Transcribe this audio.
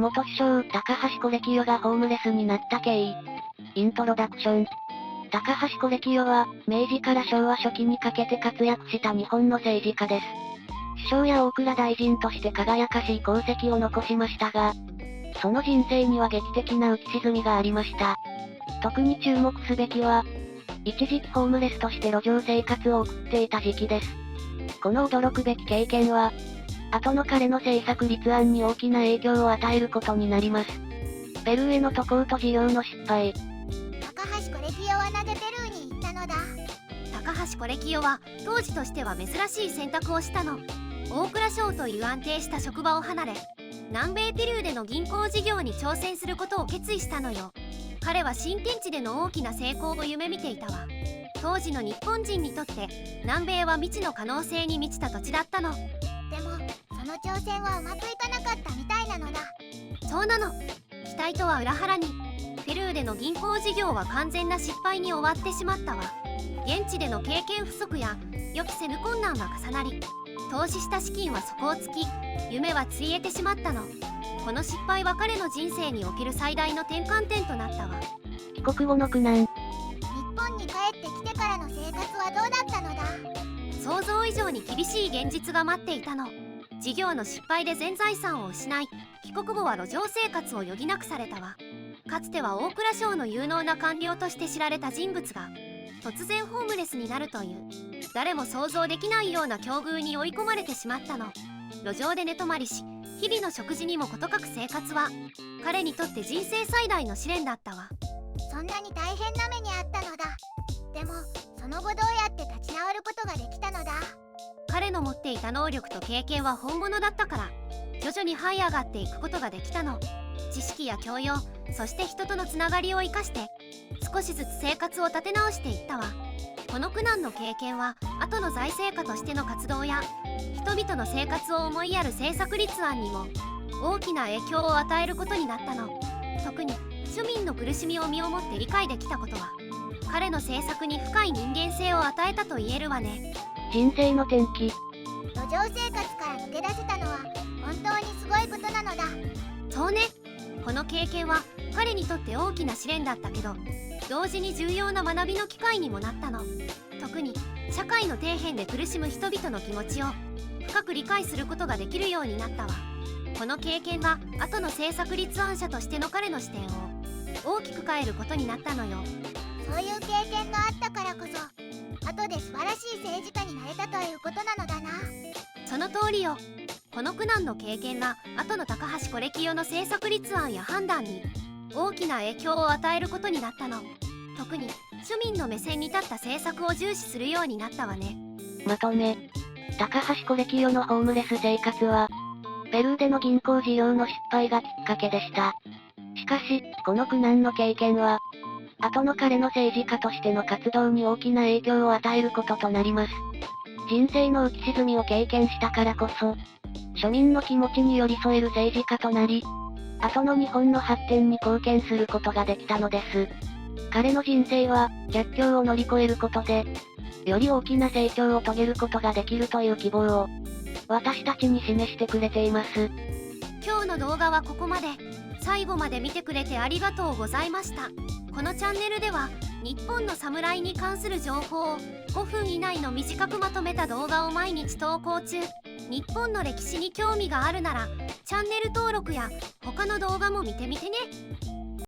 元首相、高橋是清がホームレスになった経緯。イントロダクション。高橋是清は、明治から昭和初期にかけて活躍した日本の政治家です。首相や大蔵大臣として輝かしい功績を残しましたが、その人生には劇的な浮き沈みがありました。特に注目すべきは、一時期ホームレスとして路上生活を送っていた時期です。この驚くべき経験は、後の彼の政策立案に大きな影響を与えることになります。ペルーへの渡航と事業の失敗。高橋是清はなぜペルーに行ったのだ。高橋是清は当時としては珍しい選択をしたの。大蔵省という安定した職場を離れ、南米ペルーでの銀行事業に挑戦することを決意したのよ。彼は新天地での大きな成功を夢見ていたわ。当時の日本人にとって南米は未知の可能性に満ちた土地だったの。でもその挑戦はうまくいかなかったみたいなのだ。そうなの。期待とは裏腹にペルーでの銀行事業は完全な失敗に終わってしまったわ。現地での経験不足や予期せぬ困難が重なり、投資した資金は底をつき、夢はついえてしまったの。この失敗は彼の人生における最大の転換点となったわ。帰国後の苦難。日本に帰ってきてからの生活はどうだったのだ。想像以上に厳しい現実が待っていたの。事業の失敗で全財産を失い、帰国後は路上生活を余儀なくされたわ。かつては大蔵省の有能な官僚として知られた人物が突然ホームレスになるという、誰も想像できないような境遇に追い込まれてしまったの。路上で寝泊まりし、日々の食事にも事欠く生活は彼にとって人生最大の試練だったわ。そんなに大変な目にあったのだ。でもその後どうやって立ち直ることができたのだ。彼の持っていた能力と経験は本物だったから、徐々に這い上がっていくことができたの。知識や教養、そして人とのつながりを生かして少しずつ生活を立て直していったわ。この苦難の経験は後の財政家としての活動や人々の生活を思いやる政策立案にも大きな影響を与えることになったの。特に庶民の苦しみを身をもって理解できたことは、彼の政策に深い人間性を与えたと言えるわね。人生の転機。路上生活から抜け出せたのは本当にすごいことなのだ。そうね。この経験は彼にとって大きな試練だったけど、同時に重要な学びの機会にもなったの。特に社会の底辺で苦しむ人々の気持ちを深く理解することができるようになったわ。この経験が後の政策立案者としての彼の視点を大きく変えることになったのよ。そういう経験があったからこそ後で素晴らしい政治家になれたということなのだな。その通りよ。この苦難の経験が後の高橋是清の政策立案や判断に大きな影響を与えることになったの。特に庶民の目線に立った政策を重視するようになったわね。まとめ。高橋是清のホームレス生活は、ペルーでの銀行事業の失敗がきっかけでした。しかし、この苦難の経験は、後の彼の政治家としての活動に大きな影響を与えることとなります。人生の浮き沈みを経験したからこそ、庶民の気持ちに寄り添える政治家となり、後の日本の発展に貢献することができたのです。彼の人生は、逆境を乗り越えることで、より大きな成長を遂げることができるという希望を、私たちに示してくれています。今日の動画はここまで。最後まで見てくれてありがとうございました。このチャンネルでは、日本の侍に関する情報を5分以内の短くまとめた動画を毎日投稿中。日本の歴史に興味があるなら、チャンネル登録や他の動画も見てみてね。